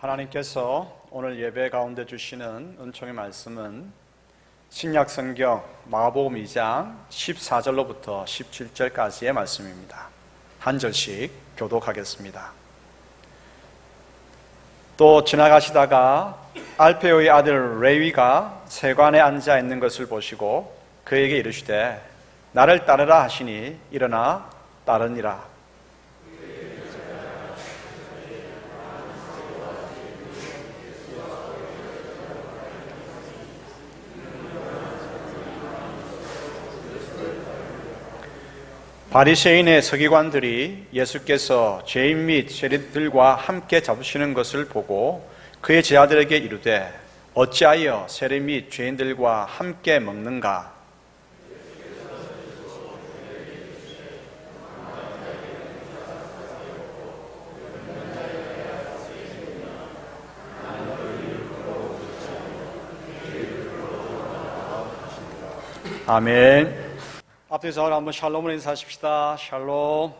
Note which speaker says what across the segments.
Speaker 1: 하나님께서 오늘 예배 가운데 주시는 은총의 말씀은 신약 성경 마가복음 2장 14절로부터 17절까지의 말씀입니다. 한 절씩 교독하겠습니다. 또 지나가시다가 알페오의 아들 레위가 세관에 앉아 있는 것을 보시고 그에게 이르시되 나를 따르라 하시니 일어나 따르니라. 바리새인의 서기관들이 예수께서 죄인 및 세리들과 함께 잡으시는 것을 보고 그의 제자들에게 이르되 어찌하여 세리 및 죄인들과 함께 먹는가? 아멘. 앞에서 한번 샬롬을 인사하십시다. 샬롬.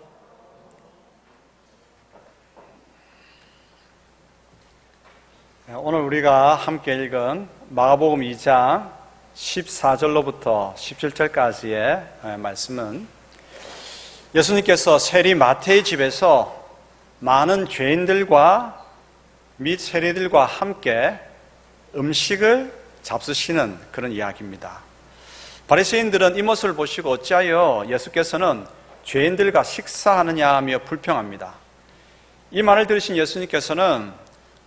Speaker 1: 오늘 우리가 함께 읽은 마가복음 2장 14절로부터 17절까지의 말씀은 예수님께서 세리 마태의 집에서 많은 죄인들과 및 세리들과 함께 음식을 잡수시는 그런 이야기입니다. 바리새인들은 이 모습을 보시고 어찌하여 예수께서는 죄인들과 식사하느냐 하며 불평합니다. 이 말을 들으신 예수님께서는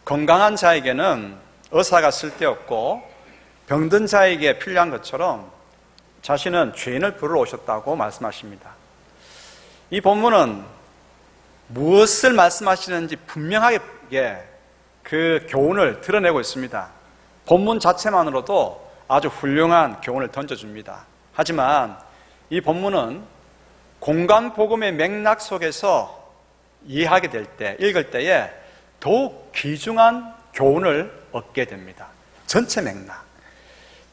Speaker 1: 건강한 자에게는 의사가 쓸데없고 병든 자에게 필요한 것처럼 자신은 죄인을 부르러 오셨다고 말씀하십니다. 이 본문은 무엇을 말씀하시는지 분명하게 그 교훈을 드러내고 있습니다. 본문 자체만으로도 아주 훌륭한 교훈을 던져줍니다. 하지만 이 본문은 공간복음의 맥락 속에서 이해하게 될 때, 읽을 때에 더욱 귀중한 교훈을 얻게 됩니다. 전체 맥락.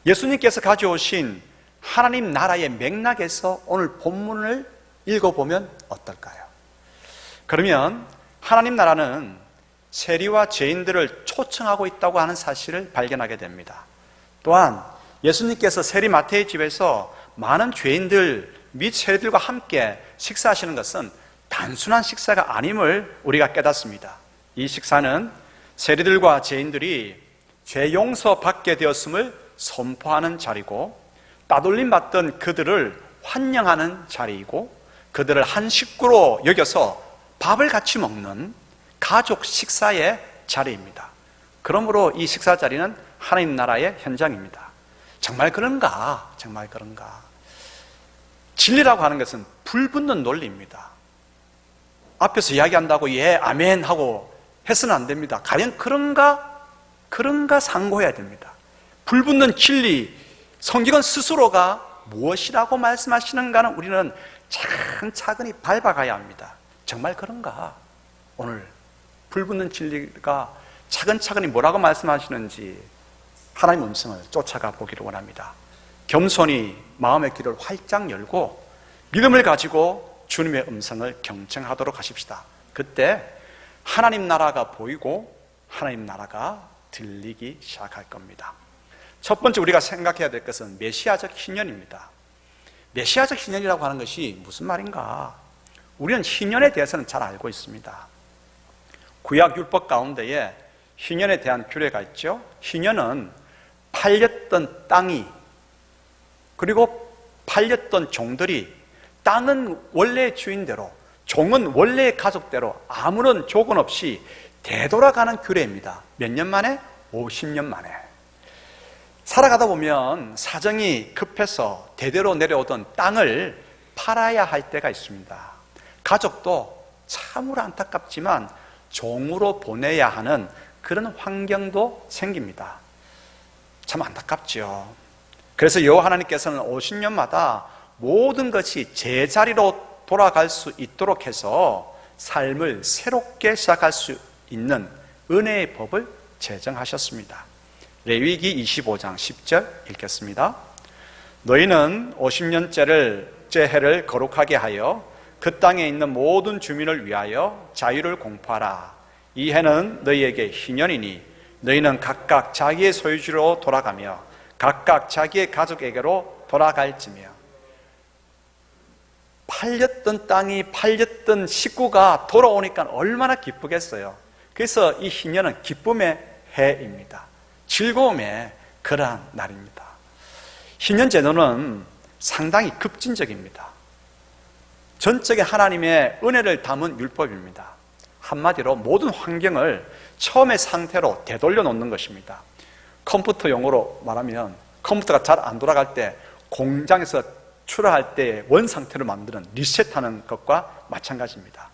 Speaker 1: 예수님께서 가져오신 하나님 나라의 맥락에서 오늘 본문을 읽어보면 어떨까요? 그러면 하나님 나라는 세리와 죄인들을 초청하고 있다고 하는 사실을 발견하게 됩니다. 또한 예수님께서 세리 마태의 집에서 많은 죄인들 및 세리들과 함께 식사하시는 것은 단순한 식사가 아님을 우리가 깨닫습니다. 이 식사는 세리들과 죄인들이 죄 용서 받게 되었음을 선포하는 자리고 따돌림 받던 그들을 환영하는 자리이고 그들을 한 식구로 여겨서 밥을 같이 먹는 가족 식사의 자리입니다. 그러므로 이 식사 자리는 하나님 나라의 현장입니다. 정말 그런가? 정말 그런가? 진리라고 하는 것은 불붙는 논리입니다. 앞에서 이야기한다고 예, 아멘 하고 해서는 안 됩니다. 과연 그런가? 그런가 상고해야 됩니다. 불붙는 진리, 성경은 스스로가 무엇이라고 말씀하시는가는 우리는 차근차근히 밟아가야 합니다. 정말 그런가? 오늘 불붙는 진리가 차근차근히 뭐라고 말씀하시는지 하나님의 음성을 쫓아가 보기를 원합니다. 겸손히 마음의 길을 활짝 열고 믿음을 가지고 주님의 음성을 경청하도록 하십시다. 그때 하나님 나라가 보이고 하나님 나라가 들리기 시작할 겁니다. 첫 번째 우리가 생각해야 될 것은 메시아적 희년입니다. 메시아적 희년이라고 하는 것이 무슨 말인가? 우리는 희년에 대해서는 잘 알고 있습니다. 구약 율법 가운데에 희년에 대한 규례가 있죠. 희년은 팔렸던 땅이 그리고 팔렸던 종들이 땅은 원래의 주인대로 종은 원래의 가족대로 아무런 조건 없이 되돌아가는 규례입니다. 몇 년 만에? 50년 만에. 살아가다 보면 사정이 급해서 대대로 내려오던 땅을 팔아야 할 때가 있습니다. 가족도 참으로 안타깝지만 종으로 보내야 하는 그런 환경도 생깁니다. 참 안타깝죠. 그래서 여호와 하나님께서는 50년마다 모든 것이 제자리로 돌아갈 수 있도록 해서 삶을 새롭게 시작할 수 있는 은혜의 법을 제정하셨습니다. 레위기 25장 10절 읽겠습니다. 너희는 50년째 해를 거룩하게 하여 그 땅에 있는 모든 주민을 위하여 자유를 공포하라. 이 해는 너희에게 희년이니 너희는 각각 자기의 소유지로 돌아가며 각각 자기의 가족에게로 돌아갈지며. 팔렸던 땅이, 팔렸던 식구가 돌아오니까 얼마나 기쁘겠어요. 그래서 이 희년은 기쁨의 해입니다. 즐거움의 그러한 날입니다. 희년 제도는 상당히 급진적입니다. 전적인 하나님의 은혜를 담은 율법입니다. 한마디로 모든 환경을 처음의 상태로 되돌려 놓는 것입니다. 컴퓨터 용어로 말하면 컴퓨터가 잘 안 돌아갈 때 공장에서 출하할 때 원상태로 만드는 리셋하는 것과 마찬가지입니다.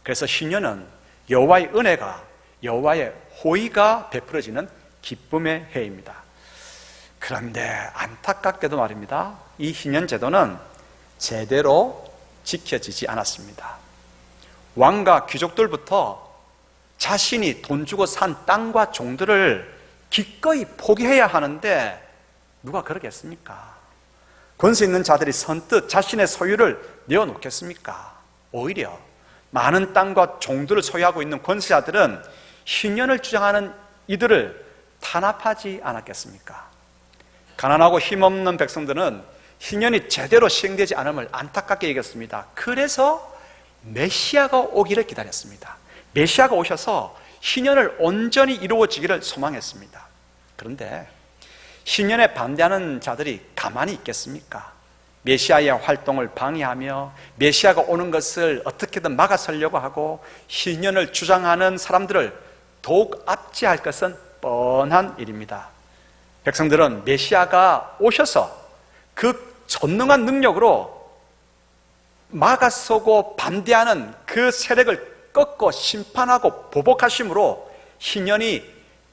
Speaker 1: 그래서 희년은 여호와의 은혜가, 여호와의 호의가 베풀어지는 기쁨의 해입니다. 그런데 안타깝게도 말입니다, 이 희년 제도는 제대로 지켜지지 않았습니다. 왕과 귀족들부터 자신이 돈 주고 산 땅과 종들을 기꺼이 포기해야 하는데 누가 그러겠습니까? 권세 있는 자들이 선뜻 자신의 소유를 내어놓겠습니까? 오히려 많은 땅과 종들을 소유하고 있는 권세자들은 희년을 주장하는 이들을 탄압하지 않았겠습니까? 가난하고 힘없는 백성들은 희년이 제대로 시행되지 않음을 안타깝게 여겼습니다. 그래서 메시아가 오기를 기다렸습니다. 메시아가 오셔서 희년을 온전히 이루어지기를 소망했습니다. 그런데 희년에 반대하는 자들이 가만히 있겠습니까? 메시아의 활동을 방해하며 메시아가 오는 것을 어떻게든 막아서려고 하고 희년을 주장하는 사람들을 더욱 압제할 것은 뻔한 일입니다. 백성들은 메시아가 오셔서 그 전능한 능력으로 막아서고 반대하는 그 세력을 꺾고 심판하고 보복하심으로 희년이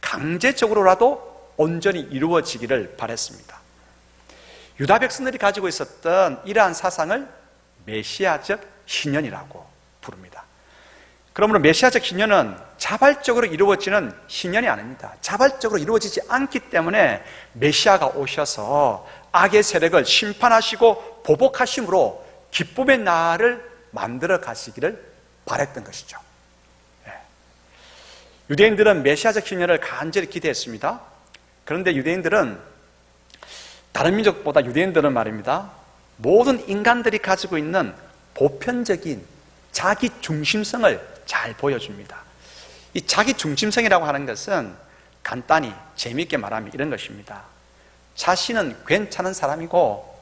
Speaker 1: 강제적으로라도 온전히 이루어지기를 바랬습니다. 유다 백성들이 가지고 있었던 이러한 사상을 메시아적 희년이라고 부릅니다. 그러므로 메시아적 희년은 자발적으로 이루어지는 희년이 아닙니다. 자발적으로 이루어지지 않기 때문에 메시아가 오셔서 악의 세력을 심판하시고 보복하심으로 기쁨의 날을 만들어 가시기를 바랬던 것이죠. 유대인들은 메시아적 희년을 간절히 기대했습니다. 그런데 유대인들은, 다른 민족보다 유대인들은 말입니다, 모든 인간들이 가지고 있는 보편적인 자기 중심성을 잘 보여줍니다. 이 자기 중심성이라고 하는 것은 간단히 재미있게 말하면 이런 것입니다. 자신은 괜찮은 사람이고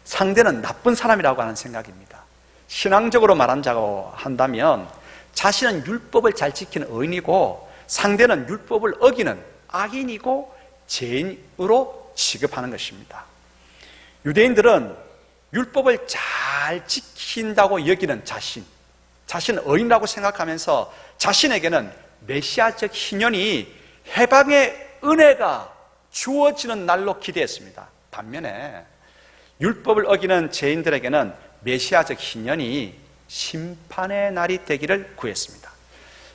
Speaker 1: 상대는 나쁜 사람이라고 하는 생각입니다. 신앙적으로 말한다고 한다면 자신은 율법을 잘 지키는 의인이고 상대는 율법을 어기는 악인이고 죄인으로 취급하는 것입니다. 유대인들은 율법을 잘 지킨다고 여기는 자신은 의인이라고 생각하면서 자신에게는 메시아적 희년이 해방의 은혜가 주어지는 날로 기대했습니다. 반면에 율법을 어기는 죄인들에게는 메시아적 희년이 심판의 날이 되기를 구했습니다.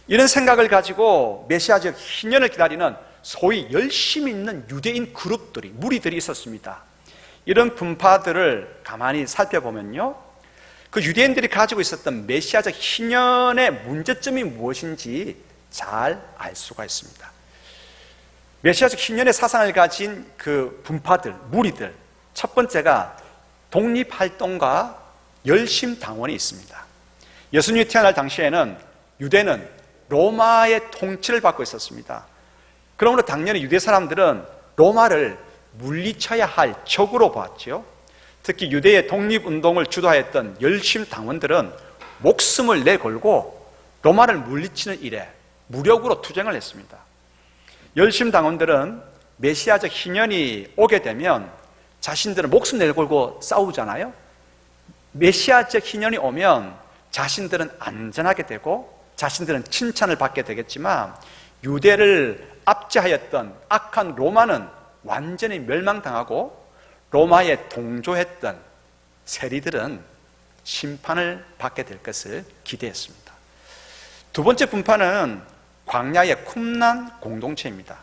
Speaker 1: 이런 생각을 가지고 메시아적 희년을 기다리는 소위 열심히 있는 유대인 그룹들이, 무리들이 있었습니다. 이런 분파들을 가만히 살펴보면요, 그 유대인들이 가지고 있었던 메시아적 희년의 문제점이 무엇인지 잘 알 수가 있습니다. 메시아적 희년의 사상을 가진 그 분파들, 무리들, 첫 번째가 독립활동가 열심당원이 있습니다. 예수님이 태어날 당시에는 유대는 로마의 통치를 받고 있었습니다. 그러므로 당연히 유대 사람들은 로마를 물리쳐야 할 적으로 보았죠. 특히 유대의 독립운동을 주도하였던 열심당원들은 목숨을 내걸고 로마를 물리치는 일에 무력으로 투쟁을 했습니다. 열심당원들은 메시아적 희년이 오게 되면 자신들은 목숨 내걸고 싸우잖아요. 메시아적 희년이 오면 자신들은 안전하게 되고 자신들은 칭찬을 받게 되겠지만 유대를 압제하였던 악한 로마는 완전히 멸망당하고 로마에 동조했던 세리들은 심판을 받게 될 것을 기대했습니다. 두 번째 분파는 광야의 쿰란 공동체입니다.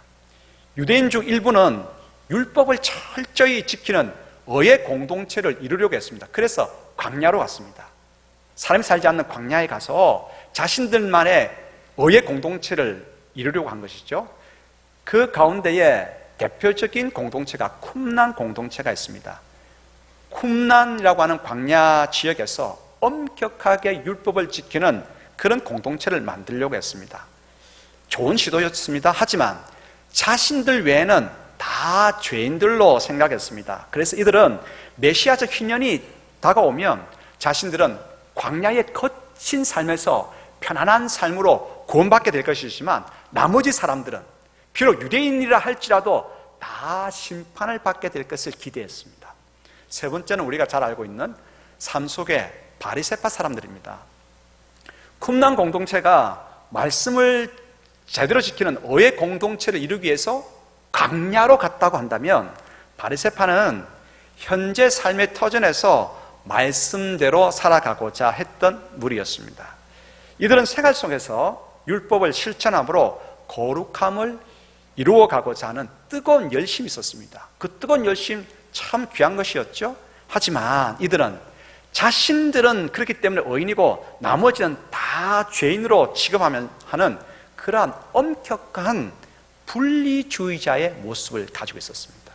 Speaker 1: 유대인 중 일부는 율법을 철저히 지키는 의의 공동체를 이루려고 했습니다. 그래서 광야로 갔습니다. 사람이 살지 않는 광야에 가서 자신들만의 의의 공동체를 이루려고 한 것이죠. 그 가운데에 대표적인 공동체가 쿰난 공동체가 있습니다. 쿰난이라고 하는 광야 지역에서 엄격하게 율법을 지키는 그런 공동체를 만들려고 했습니다. 좋은 시도였습니다. 하지만 자신들 외에는 다 죄인들로 생각했습니다. 그래서 이들은 메시아적 희년이 다가오면 자신들은 광야의 거친 삶에서 편안한 삶으로 구원받게 될 것이지만 나머지 사람들은 비록 유대인이라 할지라도 다 심판을 받게 될 것을 기대했습니다. 세 번째는 우리가 잘 알고 있는 삶 속의 바리새파 사람들입니다. 쿰난 공동체가 말씀을 제대로 지키는 의의 공동체를 이루기 위해서 광야로 갔다고 한다면 바리새파는 현재 삶의 터전에서 말씀대로 살아가고자 했던 무리였습니다. 이들은 생활 속에서 율법을 실천함으로 거룩함을 이루어가고자 하는 뜨거운 열심이 있었습니다. 그 뜨거운 열심 참 귀한 것이었죠. 하지만 이들은 자신들은 그렇기 때문에 의인이고 나머지는 다 죄인으로 취급하는 그러한 엄격한 분리주의자의 모습을 가지고 있었습니다.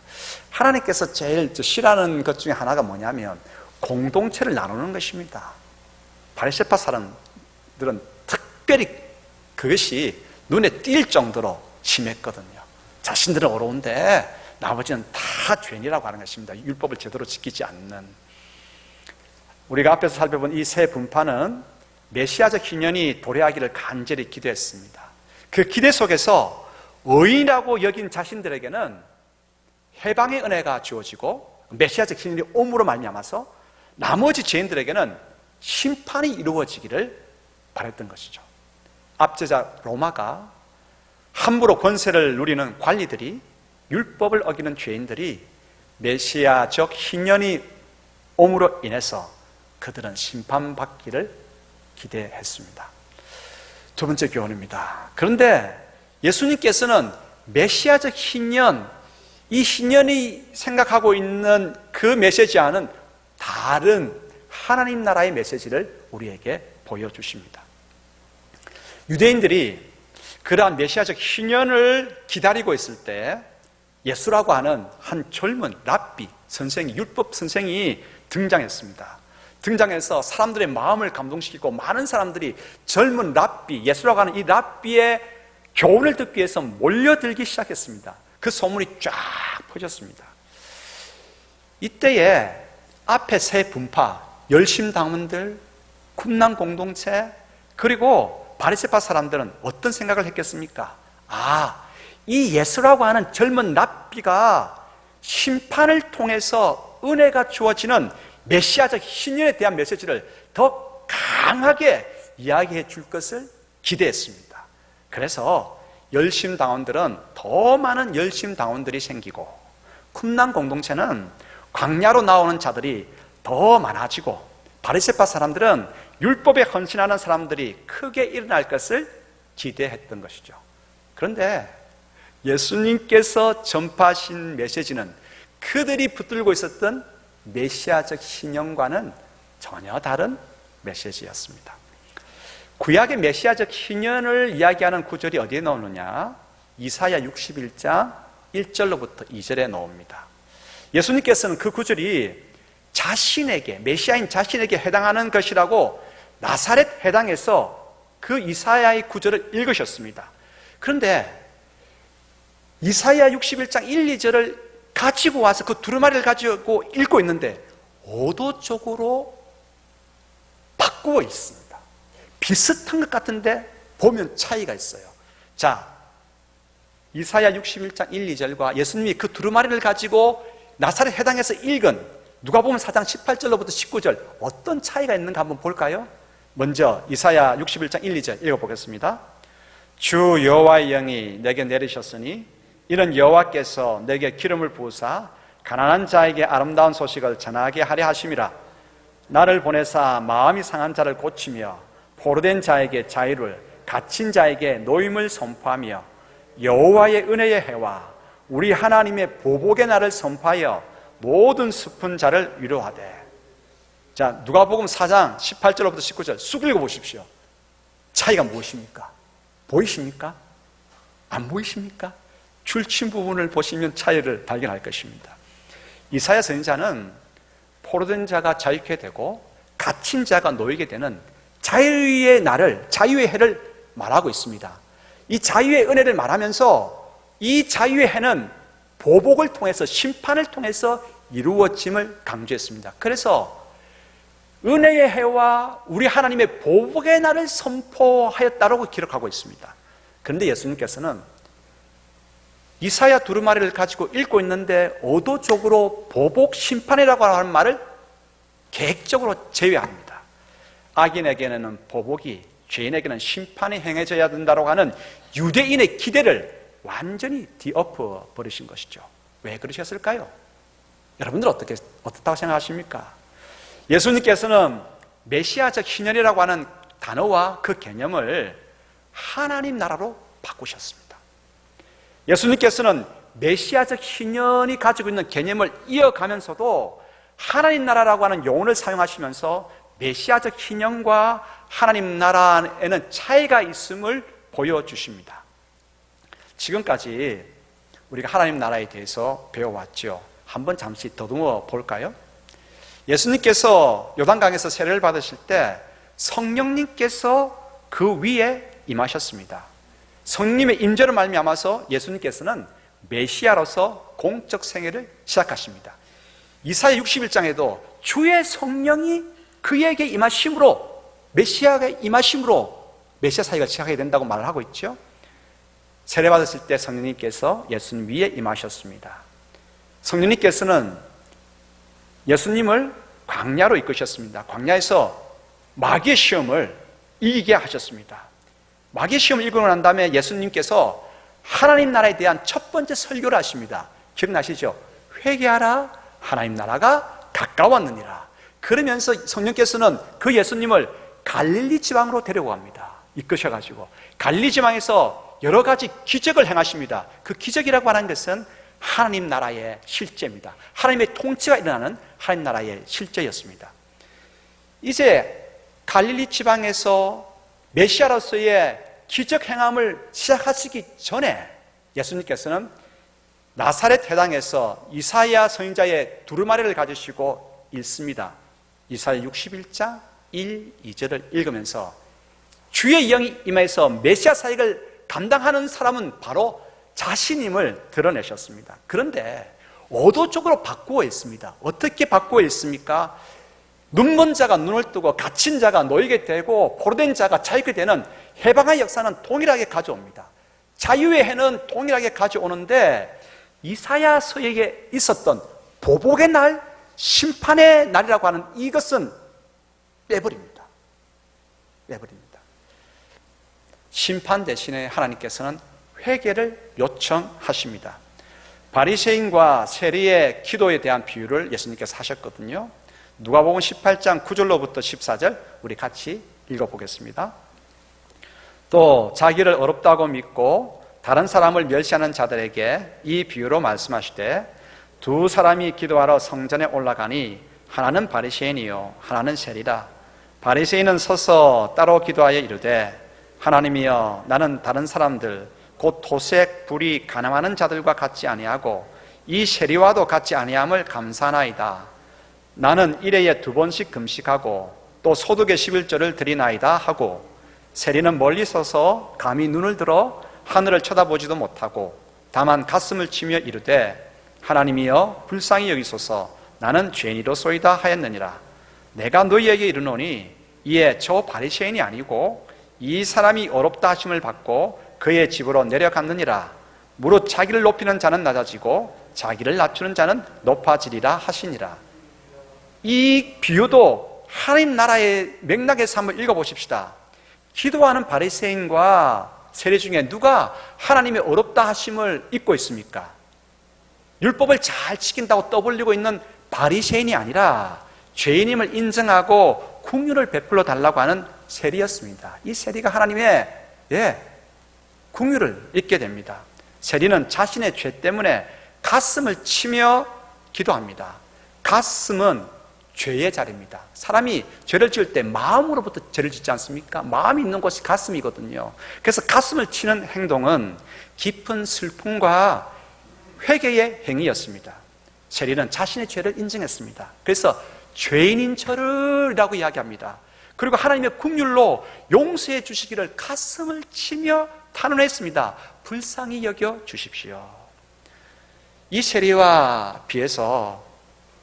Speaker 1: 하나님께서 제일 싫어하는 것 중에 하나가 뭐냐면 공동체를 나누는 것입니다. 바리새파 사람들은 특별히 그것이 눈에 띌 정도로 심했거든요. 자신들은 어려운데 나머지는 다 죄인이라고 하는 것입니다. 율법을 제대로 지키지 않는. 우리가 앞에서 살펴본 이 세 분파는 메시아적 희년이 도래하기를 간절히 기도했습니다. 그 기대 속에서 의인이라고 여긴 자신들에게는 해방의 은혜가 주어지고 메시아적 희년이 옴으로 말미암아서 나머지 죄인들에게는 심판이 이루어지기를 바랬던 것이죠. 압제자 로마가 함부로 권세를 누리는 관리들이, 율법을 어기는 죄인들이 메시아적 희년이 옴으로 인해서 그들은 심판받기를 기대했습니다. 두 번째 교훈입니다. 그런데 예수님께서는 메시아적 희년, 이 희년이 생각하고 있는 그 메시지와는 다른 하나님 나라의 메시지를 우리에게 보여주십니다. 유대인들이 그러한 메시아적 희년을 기다리고 있을 때 예수라고 하는 한 젊은 랍비 선생이, 율법 선생이 등장했습니다. 등장해서 사람들의 마음을 감동시키고 많은 사람들이 젊은 랍비, 예수라고 하는 이 랍비의 교훈을 듣기 위해서 몰려들기 시작했습니다. 그 소문이 쫙 퍼졌습니다. 이때에 앞에 세 분파, 열심당원들, 쿰난 공동체, 그리고 바리새파 사람들은 어떤 생각을 했겠습니까? 이 예수라고 하는 젊은 랍비가 심판을 통해서 은혜가 주어지는 메시아적 희년에 대한 메시지를 더 강하게 이야기해 줄 것을 기대했습니다. 그래서 열심당원들은 더 많은 열심당원들이 생기고 쿰난 공동체는 광야로 나오는 자들이 더 많아지고 바리새파 사람들은 율법에 헌신하는 사람들이 크게 일어날 것을 기대했던 것이죠. 그런데 예수님께서 전파하신 메시지는 그들이 붙들고 있었던 메시아적 신념과는 전혀 다른 메시지였습니다. 구약의 메시아적 희년을 이야기하는 구절이 어디에 나오느냐? 이사야 61장 1절로부터 2절에 나옵니다. 예수님께서는 그 구절이 자신에게, 메시아인 자신에게 해당하는 것이라고 나사렛 회당에서 그 이사야의 구절을 읽으셨습니다. 그런데 이사야 61장 1, 2절을 가지고 와서 그 두루마리를 가지고 읽고 있는데 오도적으로 바꾸어 있습니다. 비슷한 것 같은데 보면 차이가 있어요. 자, 이사야 61장 1, 2절과 예수님이 그 두루마리를 가지고 나사렛 회당에서 읽은 누가복음 4장 18절로부터 19절 어떤 차이가 있는가 한번 볼까요? 먼저 이사야 61장 1, 2절 읽어보겠습니다. 주 여호와의 영이 내게 내리셨으니 이는 여호와께서 내게 기름을 부으사 가난한 자에게 아름다운 소식을 전하게 하려 하심이라. 나를 보내사 마음이 상한 자를 고치며 포로된 자에게 자유를, 갇힌 자에게 노임을 선포하며 여호와의 은혜의 해와 우리 하나님의 보복의 날을 선포하여 모든 슬픈 자를 위로하되. 자, 누가복음 4장 18절부터 19절 쑥 읽어보십시오. 차이가 무엇입니까? 보이십니까? 안 보이십니까? 줄친 부분을 보시면 차이를 발견할 것입니다. 이사야 선지자는 포로된 자가 자유케 되고 갇힌 자가 놓이게 되는 자유의 날을, 자유의 해를 말하고 있습니다. 이 자유의 은혜를 말하면서 이 자유의 해는 보복을 통해서, 심판을 통해서 이루어짐을 강조했습니다. 그래서 은혜의 해와 우리 하나님의 보복의 날을 선포하였다고 기록하고 있습니다. 그런데 예수님께서는 이사야 두루마리를 가지고 읽고 있는데 의도적으로 보복 심판이라고 하는 말을 계획적으로 제외합니다. 악인에게는 보복이, 죄인에게는 심판이 행해져야 된다고 하는 유대인의 기대를 완전히 뒤엎어 버리신 것이죠. 왜 그러셨을까요? 여러분들 어떻다고 생각하십니까? 예수님께서는 메시아적 희년이라고 하는 단어와 그 개념을 하나님 나라로 바꾸셨습니다. 예수님께서는 메시아적 희년이 가지고 있는 개념을 이어가면서도 하나님 나라라고 하는 용어를 사용하시면서 메시아적 희년과 하나님 나라에는 차이가 있음을 보여주십니다. 지금까지 우리가 하나님 나라에 대해서 배워왔죠. 한번 잠시 더듬어 볼까요? 예수님께서 요단강에서 세례를 받으실 때 성령님께서 그 위에 임하셨습니다. 성령님의 임재로 말미암아서 예수님께서는 메시아로서 공적 생애를 시작하십니다. 이사야 61장에도 주의 성령이 그에게 임하심으로, 메시아가 임하심으로 메시아 사역을 시작하게 된다고 말을 하고 있죠. 세례 받으실 때 성령님께서 예수님 위에 임하셨습니다. 성령님께서는 예수님을 광야로 이끄셨습니다. 광야에서 마귀의 시험을 이기게 하셨습니다. 마귀의 시험을 이기고 난 다음에 예수님께서 하나님 나라에 대한 첫 번째 설교를 하십니다. 기억나시죠? 회개하라, 하나님 나라가 가까웠느니라. 그러면서 성령께서는 그 예수님을 갈릴리 지방으로 데려고 갑니다. 이끄셔가지고 갈릴리 지방에서 여러 가지 기적을 행하십니다. 그 기적이라고 하는 것은 하나님 나라의 실제입니다. 하나님의 통치가 일어나는 하나님 나라의 실제였습니다. 이제 갈릴리 지방에서 메시아로서의 기적 행함을 시작하시기 전에 예수님께서는 나사렛 회당에서 이사야 선지자의 두루마리를 가지시고 읽습니다. 이사야 61장 1, 2절을 읽으면서 주의 영이 임해서 메시아 사역을 감당하는 사람은 바로 자신임을 드러내셨습니다. 그런데 의도적으로 바꾸어 있습니다. 어떻게 바꾸어 있습니까? 눈먼 자가 눈을 뜨고 갇힌 자가 놓이게 되고 포로된 자가 자유케 되는 해방의 역사는 동일하게 가져옵니다. 자유의 해는 동일하게 가져오는데 이사야서에게 있었던 보복의 날, 심판의 날이라고 하는 이것은 빼버립니다. 심판 대신에 하나님께서는 회개를 요청하십니다. 바리새인과 세리의 기도에 대한 비유를 예수님께서 하셨거든요. 누가복음 18장 9절로부터 14절 우리 같이 읽어보겠습니다. 또 자기를 어렵다고 믿고 다른 사람을 멸시하는 자들에게 이 비유로 말씀하시되 두 사람이 기도하러 성전에 올라가니 하나는 바리새인이요 하나는 세리라. 바리새인은 서서 따로 기도하여 이르되 하나님이여 나는 다른 사람들 곧 토색, 불이, 가난하는 자들과 같지 아니하고 이 세리와도 같지 아니함을 감사하나이다. 나는 일회에 2번씩 금식하고 또 소득의 11조를 드리나이다 하고 세리는 멀리 서서 감히 눈을 들어 하늘을 쳐다보지도 못하고 다만 가슴을 치며 이르되 하나님이여 불쌍히 여기소서 나는 죄인이로소이다 하였느니라. 내가 너희에게 이르노니 이에 저 바리새인이 아니고 이 사람이 어렵다 하심을 받고 그의 집으로 내려갔느니라. 무릇 자기를 높이는 자는 낮아지고 자기를 낮추는 자는 높아지리라 하시니라. 이 비유도 하나님 나라의 맥락에서 한번 읽어보십시다. 기도하는 바리새인과 세리 중에 누가 하나님의 어렵다 하심을 잊고 있습니까? 율법을 잘 지킨다고 떠벌리고 있는 바리새인이 아니라 죄인임을 인정하고 긍휼을 베풀어 달라고 하는 세리였습니다. 이 세리가 하나님의 긍휼을 잊게 됩니다. 세리는 자신의 죄 때문에 가슴을 치며 기도합니다. 가슴은 죄의 자리입니다. 사람이 죄를 지을 때 마음으로부터 죄를 짓지 않습니까? 마음이 있는 곳이 가슴이거든요. 그래서 가슴을 치는 행동은 깊은 슬픔과 회개의 행위였습니다. 세리는 자신의 죄를 인정했습니다. 그래서 죄인인 저를이라고 이야기합니다. 그리고 하나님의 긍휼로 용서해 주시기를 가슴을 치며 탄원했습니다. 불쌍히 여겨 주십시오. 이 세리와 비해서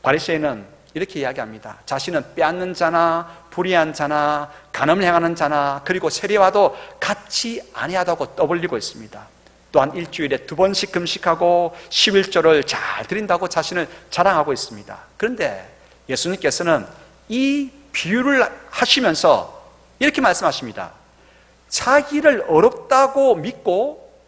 Speaker 1: 바리새인은 이렇게 이야기합니다. 자신은 빼앗는 자나 불의한 자나 간음을 행하는 자나 그리고 세리와도 같이 아니하다고 떠벌리고 있습니다. 또한 일주일에 2번씩 금식하고 11조를 잘 드린다고 자신을 자랑하고 있습니다. 그런데 예수님께서는 이 비유를 하시면서 이렇게 말씀하십니다. 자기를 어렵다고 믿고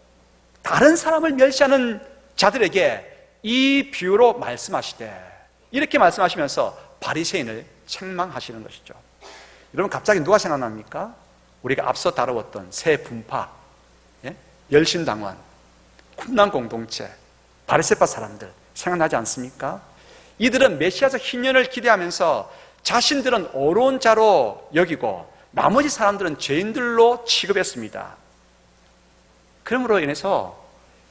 Speaker 1: 다른 사람을 멸시하는 자들에게 이 비유로 말씀하시되 이렇게 말씀하시면서 바리새인을 책망하시는 것이죠. 여러분 갑자기 누가 생각납니까? 우리가 앞서 다루었던 세 분파, 열심당원, 쿰난 공동체, 바리새파 사람들 생각나지 않습니까? 이들은 메시아적 희년을 기대하면서 자신들은 어려운 자로 여기고 나머지 사람들은 죄인들로 취급했습니다. 그러므로 인해서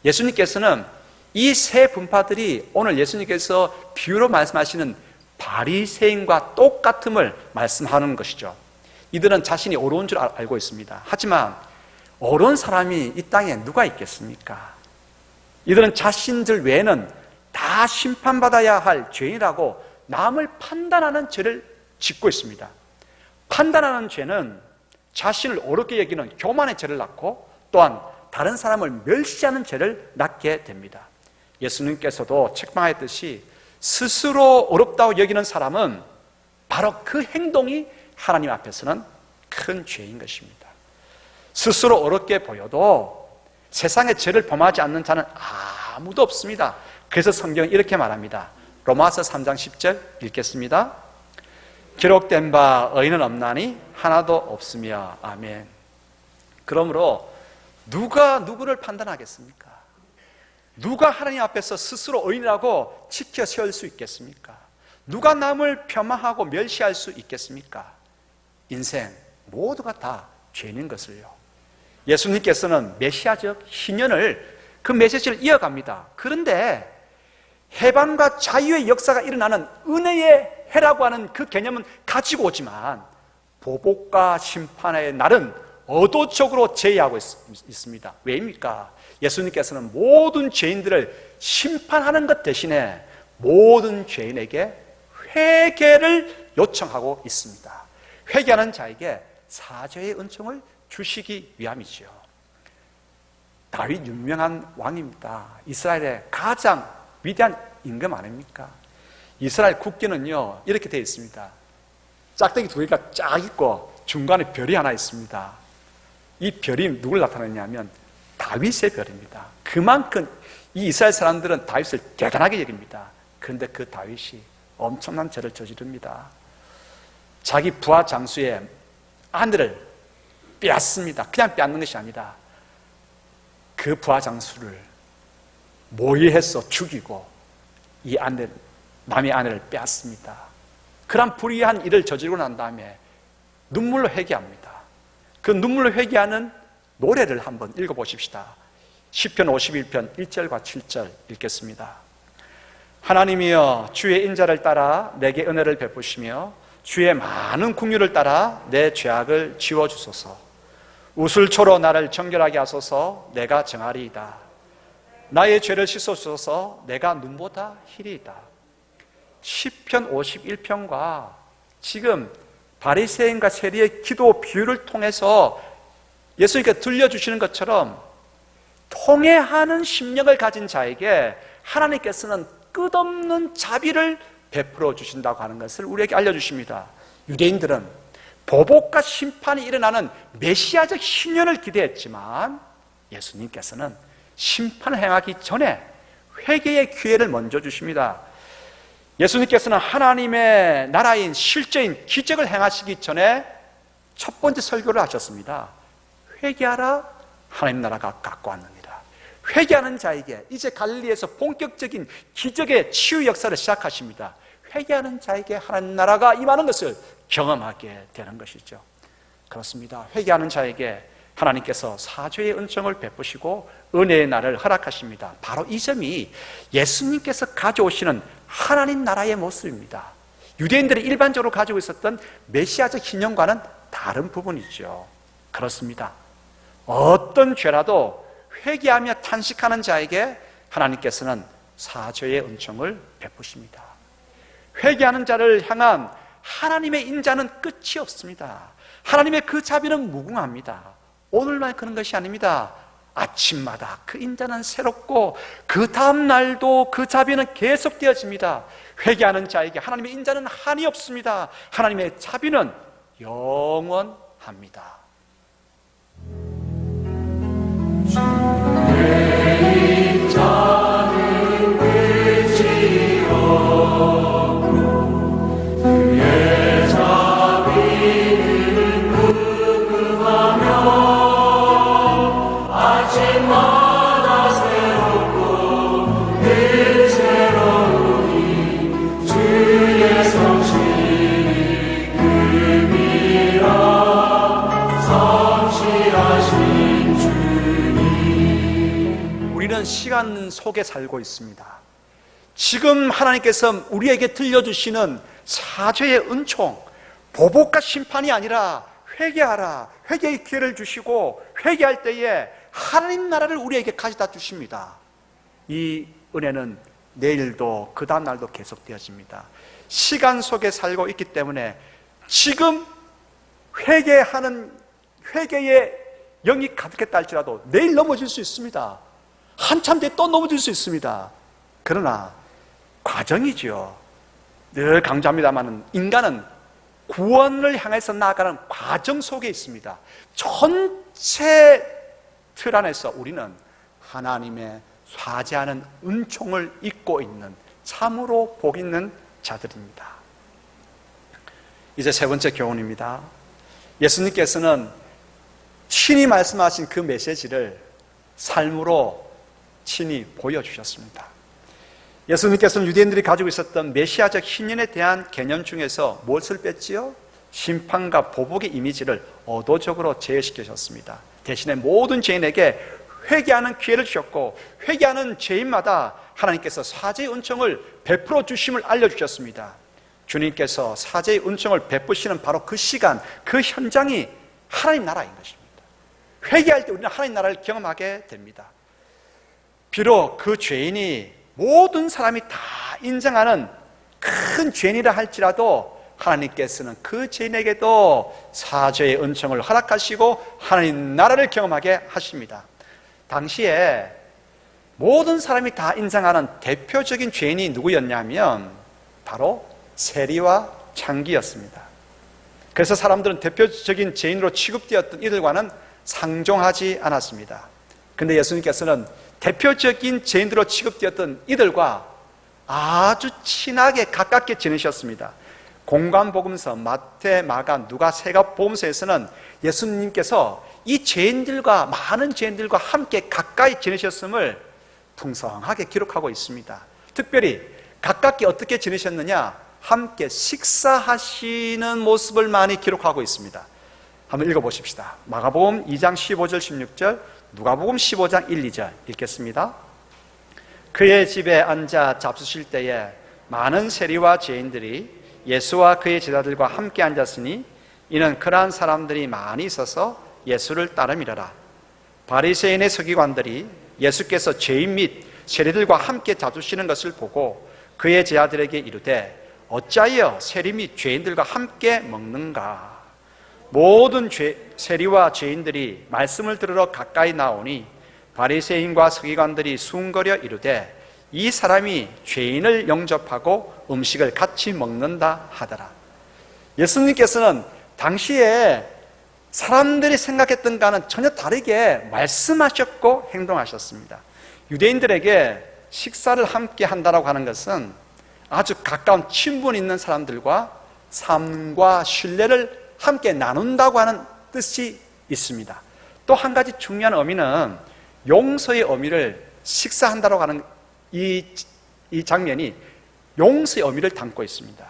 Speaker 1: 예수님께서는 이 세 분파들이 오늘 예수님께서 비유로 말씀하시는 바리새인과 똑같음을 말씀하는 것이죠. 이들은 자신이 어려운 줄 알고 있습니다. 하지만 어려운 사람이 이 땅에 누가 있겠습니까? 이들은 자신들 외에는 다 심판받아야 할 죄인이라고 남을 판단하는 죄를 짓고 있습니다. 판단하는 죄는 자신을 어렵게 여기는 교만의 죄를 낳고 또한 다른 사람을 멸시하는 죄를 낳게 됩니다. 예수님께서도 책망하였듯이 스스로 어렵다고 여기는 사람은 바로 그 행동이 하나님 앞에서는 큰 죄인 것입니다. 스스로 어렵게 보여도 세상에 죄를 범하지 않는 자는 아무도 없습니다. 그래서 성경은 이렇게 말합니다. 로마서 3장 10절 읽겠습니다. 기록된 바 의인은 없나니 하나도 없으며 아멘. 그러므로 누가 누구를 판단하겠습니까? 누가 하나님 앞에서 스스로 의인이라고 지켜 세울 수 있겠습니까? 누가 남을 폄하하고 멸시할 수 있겠습니까? 인생 모두가 다 죄인인 것을요. 예수님께서는 메시아적 희년을 그 메시지를 이어갑니다. 그런데 해방과 자유의 역사가 일어나는 은혜의 해라고 하는 그 개념은 가지고 오지만 보복과 심판의 날은 의도적으로 제외하고 있습니다. 왜입니까? 예수님께서는 모든 죄인들을 심판하는 것 대신에 모든 죄인에게 회개를 요청하고 있습니다. 회개하는 자에게 사죄의 은총을 주시기 위함이지요. 다윗 유명한 왕입니다. 이스라엘의 가장 위대한 임금 아닙니까? 이스라엘 국기는요 이렇게 되어 있습니다. 짝대기 2개가 쫙 있고 중간에 별이 하나 있습니다. 이 별이 누굴 나타내냐면 다윗의 별입니다. 그만큼 이 이스라엘 사람들은 다윗을 대단하게 여깁니다. 그런데 그 다윗이 엄청난 죄를 저지릅니다. 자기 부하 장수의 아내를 빼앗습니다. 그냥 빼앗는 것이 아니라 그 부하 장수를 모의해서 죽이고 이 아내, 남의 아내를 빼앗습니다. 그런 불의한 일을 저지르고 난 다음에 눈물로 회개합니다. 그 눈물로 회개하는 노래를 한번 읽어보십시다. 시편 51편 1절과 7절 읽겠습니다. 하나님이여 주의 인자를 따라 내게 은혜를 베푸시며 주의 많은 긍휼을 따라 내 죄악을 지워주소서. 우슬초로 나를 정결하게 하소서. 내가 정하리이다. 나의 죄를 씻어주소서. 내가 눈보다 희리이다. 시편 51편과 지금 바리새인과 세리의 기도 비유를 통해서 예수님께서 들려주시는 것처럼 통회하는 심령을 가진 자에게 하나님께서는 끝없는 자비를 베풀어 주신다고 하는 것을 우리에게 알려주십니다. 유대인들은 보복과 심판이 일어나는 메시아적 희년을 기대했지만 예수님께서는 심판을 행하기 전에 회개의 기회를 먼저 주십니다. 예수님께서는 하나님의 나라인 실제인 기적을 행하시기 전에 첫 번째 설교를 하셨습니다. 회개하라, 하나님 나라가 가까웠느니라. 회개하는 자에게 이제 갈릴리에서 본격적인 기적의 치유 역사를 시작하십니다.
Speaker 2: 회개하는 자에게 하나님 나라가 임하는 것을 경험하게 되는 것이죠. 그렇습니다. 회개하는 자에게 하나님께서 사죄의 은총을 베푸시고 은혜의 날을 허락하십니다. 바로 이 점이 예수님께서 가져오시는 하나님 나라의 모습입니다. 유대인들이 일반적으로 가지고 있었던 메시아적 신념과는 다른 부분이죠. 그렇습니다. 어떤 죄라도 회개하며 탄식하는 자에게 하나님께서는 사죄의 은총을 베푸십니다. 회개하는 자를 향한 하나님의 인자는 끝이 없습니다. 하나님의 그 자비는 무궁합니다. 오늘만 그런 것이 아닙니다. 아침마다 그 인자는 새롭고 그 다음 날도 그 자비는 계속되어집니다. 회개하는 자에게 하나님의 인자는 한이 없습니다. 하나님의 자비는 영원합니다. 주의 인자는 끝이 없고 그의 자비는 무궁하며 아침마다 새롭고 늘 새로우니 주의 성실이 금이라 성실하신 주님. 우리는 시간 속에 살고 있습니다. 지금 하나님께서 우리에게 들려주시는 사죄의 은총, 보복과 심판이 아니라 회개하라, 회개의 기회를 주시고 회개할 때에 하나님 나라를 우리에게 가져다 주십니다. 이 은혜는 내일도 그 다음 날도 계속되어집니다. 시간 속에 살고 있기 때문에 지금 회개의 영이 가득했다 할지라도 내일 넘어질 수 있습니다. 한참 뒤에 또 넘어질 수 있습니다. 그러나 과정이죠. 늘 강조합니다만 인간은 구원을 향해서 나아가는 과정 속에 있습니다. 전체 틀 안에서 우리는 하나님의 사죄하는 은총을 잊고 있는 참으로 복 있는 자들입니다. 이제 세 번째 교훈입니다. 예수님께서는 친히 말씀하신 그 메시지를 삶으로 친히 보여주셨습니다. 예수님께서는 유대인들이 가지고 있었던 메시아적 신년에 대한 개념 중에서 무엇을 뺐지요? 심판과 보복의 이미지를 의도적으로 제외시키셨습니다. 대신에 모든 죄인에게 회개하는 기회를 주셨고 회개하는 죄인마다 하나님께서 사죄의 은총을 베풀어 주심을 알려주셨습니다. 주님께서 사죄의 은총을 베푸시는 바로 그 시간, 그 현장이 하나님 나라인 것입니다. 회개할 때 우리는 하나님 나라를 경험하게 됩니다. 비록 그 죄인이 모든 사람이 다 인정하는 큰 죄인이라 할지라도 하나님께서는 그 죄인에게도 사죄의 은총을 허락하시고 하나님 나라를 경험하게 하십니다. 당시에 모든 사람이 다 인정하는 대표적인 죄인이 누구였냐면 바로 세리와 창기였습니다. 그래서 사람들은 대표적인 죄인으로 취급되었던 이들과는 상종하지 않았습니다. 그런데 예수님께서는 대표적인 죄인들로 취급되었던 이들과 아주 친하게 가깝게 지내셨습니다. 공관복음서, 마태, 마가, 누가, 세가 복음서에서는 예수님께서 이 죄인들과 많은 죄인들과 함께 가까이 지내셨음을 풍성하게 기록하고 있습니다. 특별히 가깝게 어떻게 지내셨느냐? 함께 식사하시는 모습을 많이 기록하고 있습니다. 한번 읽어보십시다. 마가복음 2장 15절 16절, 누가복음 15장 1, 2절 읽겠습니다. 그의 집에 앉아 잡수실 때에 많은 세리와 죄인들이 예수와 그의 제자들과 함께 앉았으니 이는 그러한 사람들이 많이 있어서 예수를 따름이라라. 바리새인의 서기관들이 예수께서 죄인 및 세리들과 함께 잡수시는 것을 보고 그의 제자들에게 이르되 어찌하여 세리 및 죄인들과 함께 먹는가? 모든 세리와 죄인들이 말씀을 들으러 가까이 나오니 바리새인과 서기관들이 숭거려 이르되 이 사람이 죄인을 영접하고 음식을 같이 먹는다 하더라. 예수님께서는 당시에 사람들이 생각했던 것과는 전혀 다르게 말씀하셨고 행동하셨습니다. 유대인들에게 식사를 함께 한다고 하는 것은 아주 가까운 친분 있는 사람들과 삶과 신뢰를 함께 나눈다고 하는 뜻이 있습니다. 또 한 가지 중요한 의미는 용서의 의미를 식사한다고 하는 이 장면이 용서의 의미를 담고 있습니다.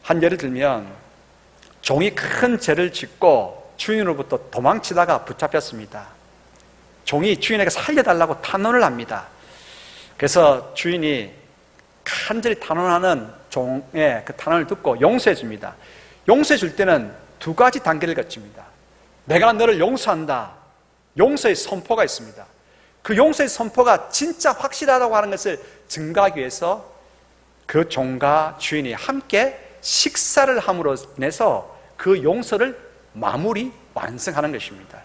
Speaker 2: 한 예를 들면 종이 큰 죄를 짓고 주인으로부터 도망치다가 붙잡혔습니다. 종이 주인에게 살려달라고 탄원을 합니다. 그래서 주인이 간절히 탄원하는 종의 그 탄원을 듣고 용서해 줍니다. 용서해 줄 때는 두 가지 단계를 거칩니다. 내가 너를 용서한다. 용서의 선포가 있습니다. 그 용서의 선포가 진짜 확실하다고 하는 것을 증거하기 위해서 그 종과 주인이 함께 식사를 함으로 인해서 그 용서를 마무리 완성하는 것입니다.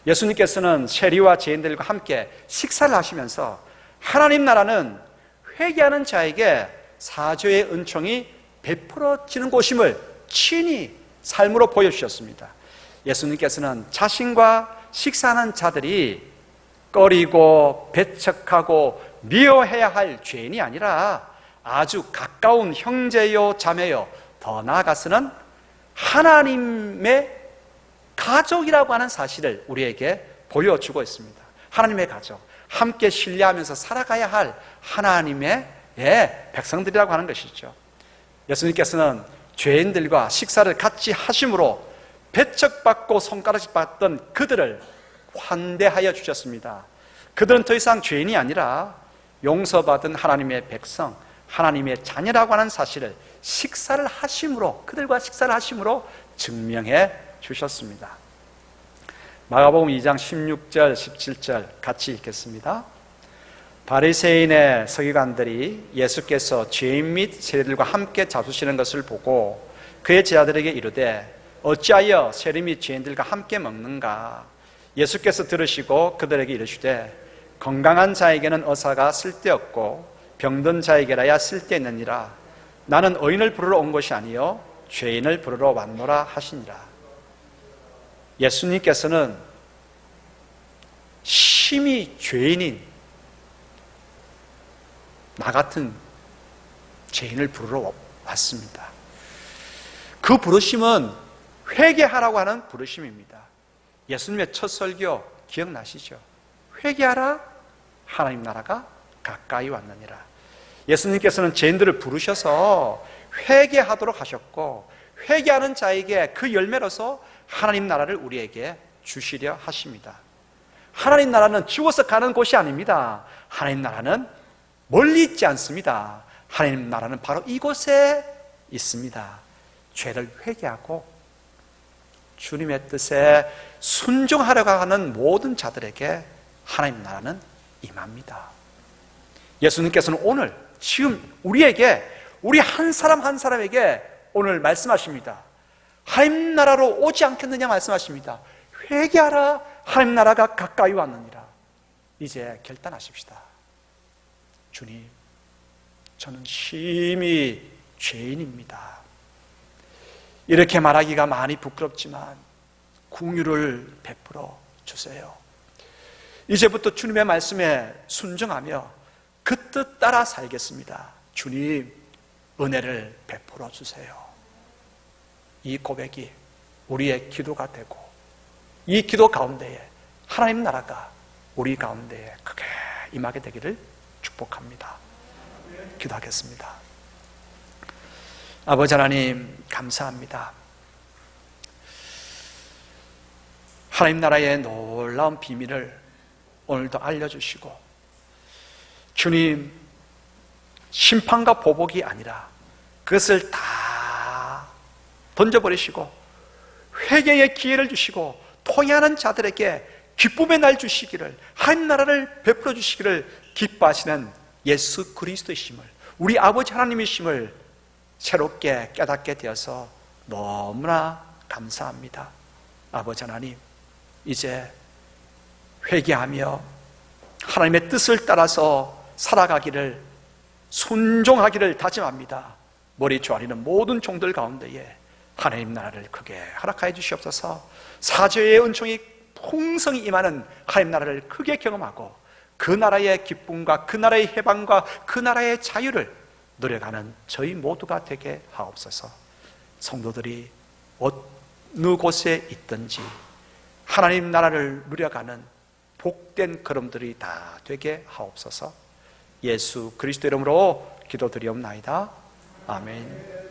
Speaker 2: 예수님께서는 세리와 죄인들과 함께 식사를 하시면서 하나님 나라는 회개하는 자에게 사죄의 은총이 베풀어지는 곳임을 친히 삶으로 보여주셨습니다. 예수님께서는 자신과 식사하는 자들이 꺼리고 배척하고 미워해야 할 죄인이 아니라 아주 가까운 형제요 자매요, 더 나아가서는 하나님의 가족이라고 하는 사실을 우리에게 보여주고 있습니다. 하나님의 가족, 함께 신뢰하면서 살아가야 할 하나님의 백성들이라고 하는 것이죠. 예수님께서는 죄인들과 식사를 같이 하심으로 배척받고 손가락질 받던 그들을 환대하여 주셨습니다. 그들은 더 이상 죄인이 아니라 용서받은 하나님의 백성, 하나님의 자녀라고 하는 사실을 식사를 하심으로, 그들과 식사를 하심으로 증명해 주셨습니다. 마가복음 2장 16절, 17절 같이 읽겠습니다. 바리새인의 서기관들이 예수께서 죄인 및 세리들과 함께 잡수시는 것을 보고 그의 제자들에게 이르되 어찌하여 세리 및 죄인들과 함께 먹는가? 예수께서 들으시고 그들에게 이르시되 건강한 자에게는 의사가 쓸데없고 병든 자에게라야 쓸데있느니라. 나는 의인을 부르러 온 것이 아니요 죄인을 부르러 왔노라 하시니라. 예수님께서는 심히 죄인인 나 같은 죄인을 부르러 왔습니다. 그 부르심은 회개하라고 하는 부르심입니다. 예수님의 첫 설교 기억나시죠? 회개하라, 하나님 나라가 가까이 왔느니라. 예수님께서는 죄인들을 부르셔서 회개하도록 하셨고 회개하는 자에게 그 열매로서 하나님 나라를 우리에게 주시려 하십니다. 하나님 나라는 죽어서 가는 곳이 아닙니다. 하나님 나라는 멀리 있지 않습니다. 하나님 나라는 바로 이곳에 있습니다. 죄를 회개하고 주님의 뜻에 순종하려고 하는 모든 자들에게 하나님 나라는 임합니다. 예수님께서는 오늘 지금 우리에게, 우리 한 사람 한 사람에게 오늘 말씀하십니다. 하나님 나라로 오지 않겠느냐 말씀하십니다. 회개하라, 하나님 나라가 가까이 왔느니라. 이제 결단하십시다. 주님, 저는 심히 죄인입니다. 이렇게 말하기가 많이 부끄럽지만 긍휼을 베풀어 주세요. 이제부터 주님의 말씀에 순종하며 그 뜻 따라 살겠습니다. 주님, 은혜를 베풀어 주세요. 이 고백이 우리의 기도가 되고 이 기도 가운데에 하나님 나라가 우리 가운데에 크게 임하게 되기를 축복합니다. 기도하겠습니다. 아버지 하나님, 감사합니다. 하나님 나라의 놀라운 비밀을 오늘도 알려주시고 주님, 심판과 보복이 아니라 그것을 다 던져버리시고 회개의 기회를 주시고 통회하는 자들에게 기쁨의 날 주시기를, 하나님 나라를 베풀어 주시기를 기뻐하시는 예수 그리스도이심을, 우리 아버지 하나님이심을 새롭게 깨닫게 되어서 너무나 감사합니다. 아버지 하나님, 이제 회개하며 하나님의 뜻을 따라서 살아가기를, 순종하기를 다짐합니다. 머리 조아리는 모든 종들 가운데에 하나님 나라를 크게 허락하여 주시옵소서. 사죄의 은총이 풍성히 임하는 하나님 나라를 크게 경험하고 그 나라의 기쁨과 그 나라의 해방과 그 나라의 자유를 누려가는 저희 모두가 되게 하옵소서. 성도들이 어느 곳에 있든지 하나님 나라를 누려가는 복된 걸음들이 다 되게 하옵소서. 예수 그리스도 이름으로 기도드리옵나이다. 아멘.